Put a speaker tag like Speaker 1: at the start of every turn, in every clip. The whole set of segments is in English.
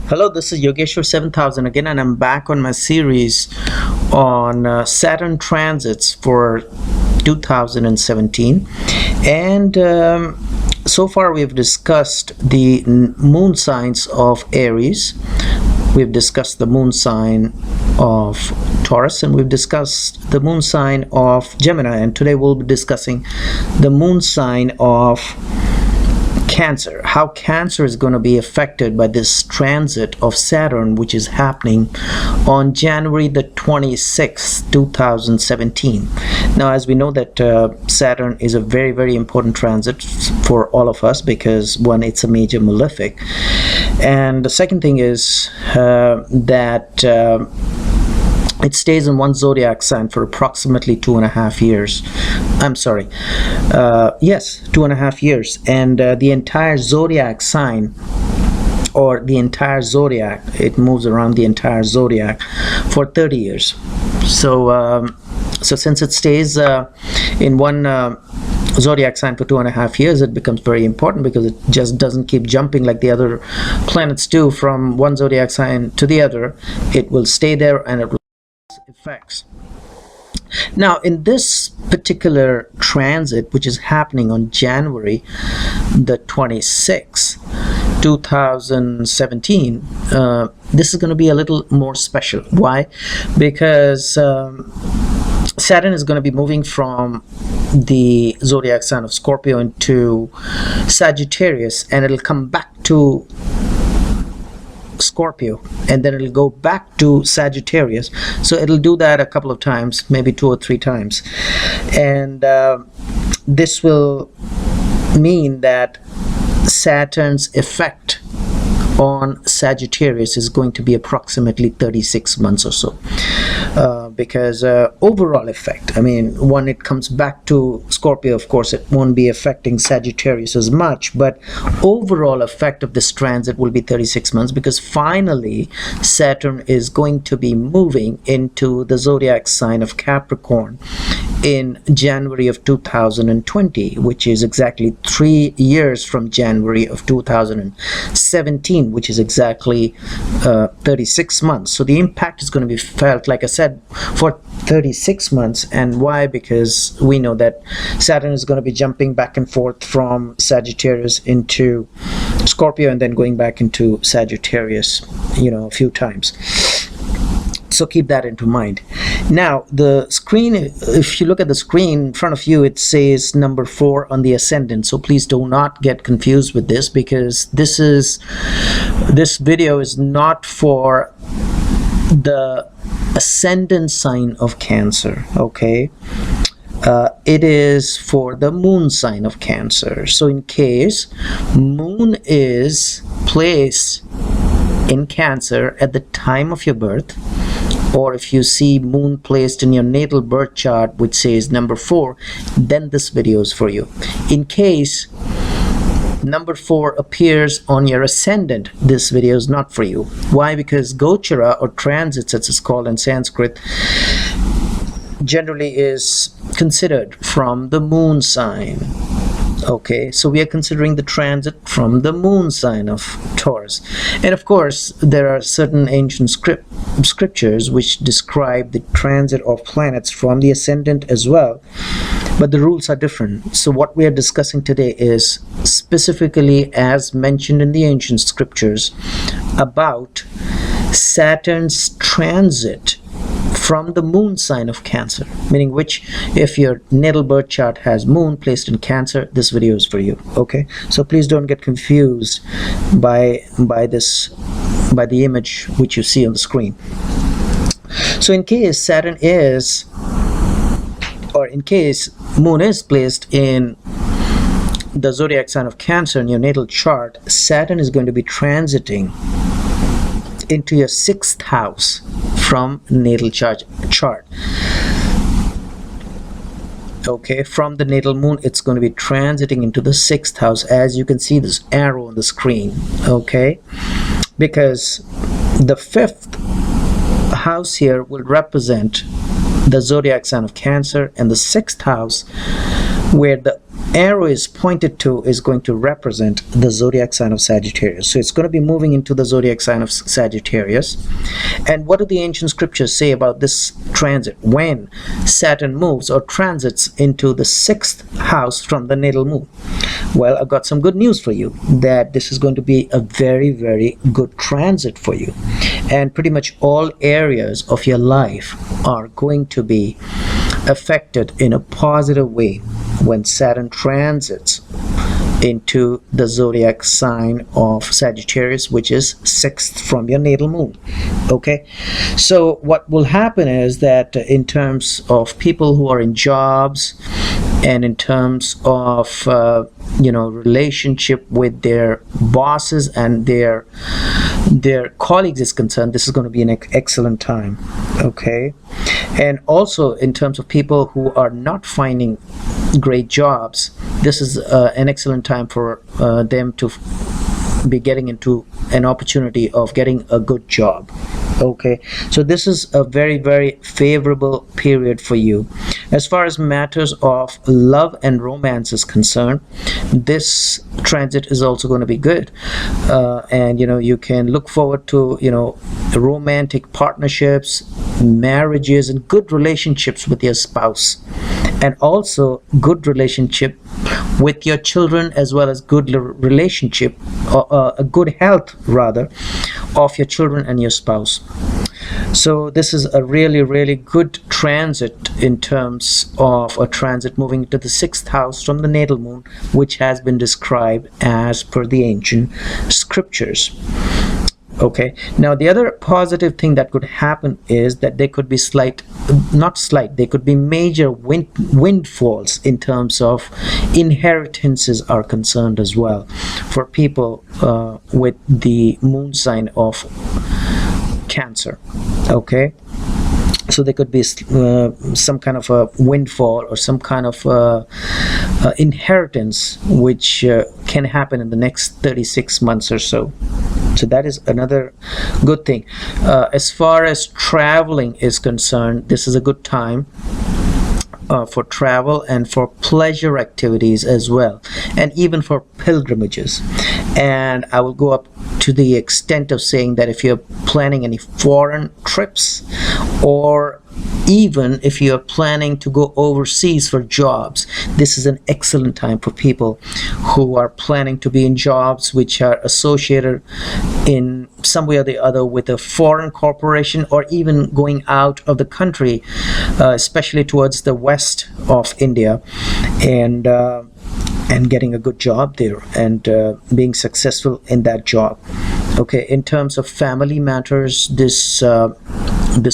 Speaker 1: Hello, this is Yogeshwar 7000 again, and I'm back on my series on Saturn transits for 2017. And so far, we've discussed the moon signs of Aries, we've discussed the moon sign of Taurus, and we've discussed the moon sign of Gemini. And today, we'll be discussing the moon sign of Cancer, how Cancer is going to be affected by this transit of Saturn, which is happening on January the 26th, 2017. Now, as we know that Saturn is a very, very important transit for all of us because, one, it's a major malefic, and the second thing is that it stays in one zodiac sign for approximately 2.5 years. I'm sorry. Yes, 2.5 years. And the entire zodiac sign, or the entire zodiac, it moves around the entire zodiac for 30 years. So, since it stays in one zodiac sign for 2.5 years, it becomes very important because it just doesn't keep jumping like the other planets do from one zodiac sign to the other. It will stay there and it will effects. Now, in this particular transit, which is happening on January the 26th, 2017, this is going to be a little more special. Why? Because Saturn is going to be moving from the zodiac sign of Scorpio into Sagittarius, and it'll come back to Scorpio, and then it'll go back to Sagittarius. So it'll do that a couple of times, maybe 2 or 3 times, and this will mean that Saturn's effect on Sagittarius is going to be approximately 36 months or so, because overall effect, I mean, when it comes back to Scorpio, of course it won't be affecting Sagittarius as much, but overall effect of this transit will be 36 months, because finally Saturn is going to be moving into the zodiac sign of Capricorn in January of 2020, which is exactly 3 years from January of 2017, which is exactly 36 months. So the impact is going to be felt, like I said, for 36 months. And why? Because we know that Saturn is going to be jumping back and forth from Sagittarius into Scorpio and then going back into Sagittarius, a few times. So keep that into mind. Now, the screen, if you look at the screen in front of you, it says number 4 on the ascendant. So please do not get confused with this, because this video is not for the ascendant sign of Cancer, okay? It is for the moon sign of Cancer. So in case moon is placed in Cancer at the time of your birth, or if you see moon placed in your natal birth chart which says number 4, then this video is for you. In case number 4 appears on your ascendant, this video is not for you. Why? Because Gochara, or transits as it's called in Sanskrit, generally is considered from the moon sign. Okay, so we are considering the transit from the moon sign of Taurus. And of course, there are certain ancient scriptures which describe the transit of planets from the ascendant as well, but the rules are different. So what we are discussing today is specifically, as mentioned in the ancient scriptures, about Saturn's transit from the moon sign of Cancer, meaning which, if your natal birth chart has moon placed in Cancer, this video is for you. Okay, so please don't get confused by the image which you see on the screen. So in case Saturn is, or in case moon is placed in the zodiac sign of Cancer in your natal chart, Saturn is going to be transiting into your 6th house from natal chart. Okay, from the natal moon, it's going to be transiting into the 6th house, as you can see this arrow on the screen. Okay, because the 5th house here will represent the zodiac sign of Cancer, and the 6th house, where the arrow is pointed to is going to represent the zodiac sign of Sagittarius. So it's going to be moving into the zodiac sign of Sagittarius. And what do the ancient scriptures say about this transit? When Saturn moves or transits into the 6th house from the natal moon. Well, I've got some good news for you, that this is going to be a very, very good transit for you. And pretty much all areas of your life are going to be affected in a positive way when Saturn transits into the zodiac sign of Sagittarius, which is 6th from your natal moon. Okay, so what will happen is that in terms of people who are in jobs, and in terms of relationship with their bosses and their colleagues is concerned, this is going to be an excellent time. Okay, and also in terms of people who are not finding great jobs, this is an excellent time for them to be getting into an opportunity of getting a good job. Okay, so this is a very, very favorable period for you. As far as matters of love and romance is concerned, this transit is also going to be good, and you can look forward to romantic partnerships, marriages, and good relationships with your spouse, and also good relationship with your children, as well as good relationship, a good health rather, of your children and your spouse. So this is a really, really good transit in terms of a transit moving to the 6th house from the natal moon, which has been described as per the ancient scriptures. Okay, now the other positive thing that could happen is that there could be there could be major windfalls in terms of inheritances are concerned as well, for people with the moon sign of Cancer. Okay, so there could be some kind of a windfall or some kind of inheritance which can happen in the next 36 months or so. So that is another good thing. As far as traveling is concerned, this is a good time for travel and for pleasure activities as well, and even for pilgrimages. And I will go up to the extent of saying that if you're planning any foreign trips, or even if you're planning to go overseas for jobs, this is an excellent time for people who are planning to be in jobs which are associated in some way or the other with a foreign corporation, or even going out of the country, especially towards the west of India, and getting a good job there, and being successful in that job. Okay, in terms of family matters, this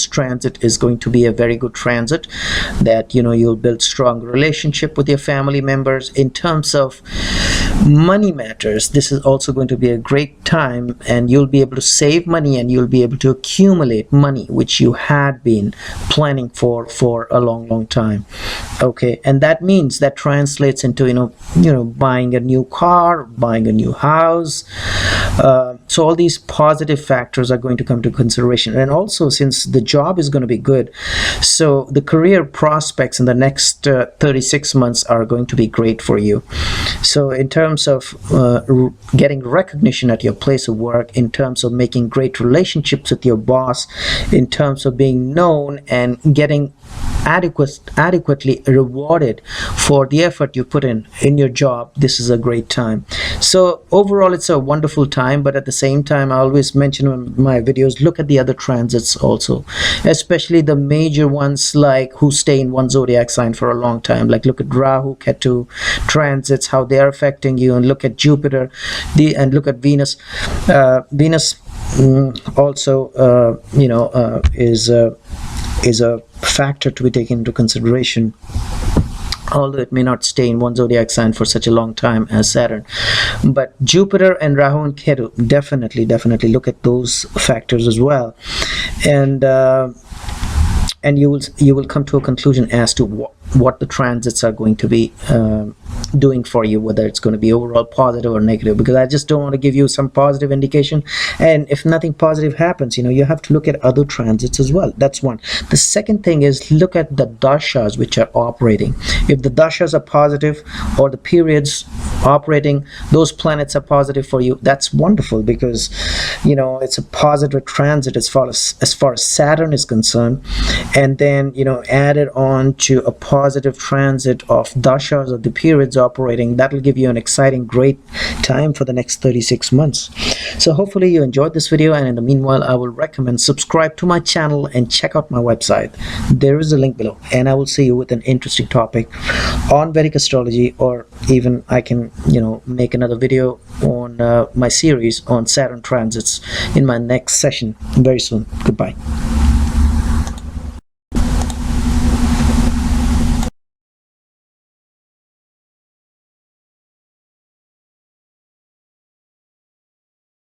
Speaker 1: transit is going to be a very good transit, that you'll build strong relationship with your family members. In terms of money matters, this is also going to be a great time, and you'll be able to save money, and you'll be able to accumulate money which you had been planning for a long time. Okay, and that means that translates into buying a new car, buying a new house. So all these positive factors are going to come to consideration. And also, since the job is going to be good, so the career prospects in the next 36 months are going to be great for you. So in terms of getting recognition at your place of work, in terms of making great relationships with your boss, in terms of being known and getting adequately rewarded for the effort you put in your job, this is a great time. So overall, it's a wonderful time. But at the same time, I always mention in my videos, look at the other transits also, especially the major ones, like who stay in one zodiac sign for a long time. Like look at Rahu, Ketu transits, how they are affecting you, and look at Jupiter, and look at Venus. Venus also is a factor to be taken into consideration, although it may not stay in one zodiac sign for such a long time as Saturn. But Jupiter and Rahu and Ketu, definitely look at those factors as well, and you will come to a conclusion as to what the transits are going to be doing for you, whether it's going to be overall positive or negative, because I just don't want to give you some positive indication, and if nothing positive happens, you have to look at other transits as well. That's one. The second thing is look at the dashas which are operating. If the dashas are positive, or the periods operating, those planets are positive for you, that's wonderful, because it's a positive transit as far as Saturn is concerned. And then added on to a positive transit of dashas, of the periods operating, that'll give you an exciting, great time for the next 36 months. So hopefully you enjoyed this video, and in the meanwhile, I will recommend subscribe to my channel and check out my website. There is a link below, and I will see you with an interesting topic on Vedic astrology, or even I can make another video on my series on Saturn transits in my next session very soon. Goodbye.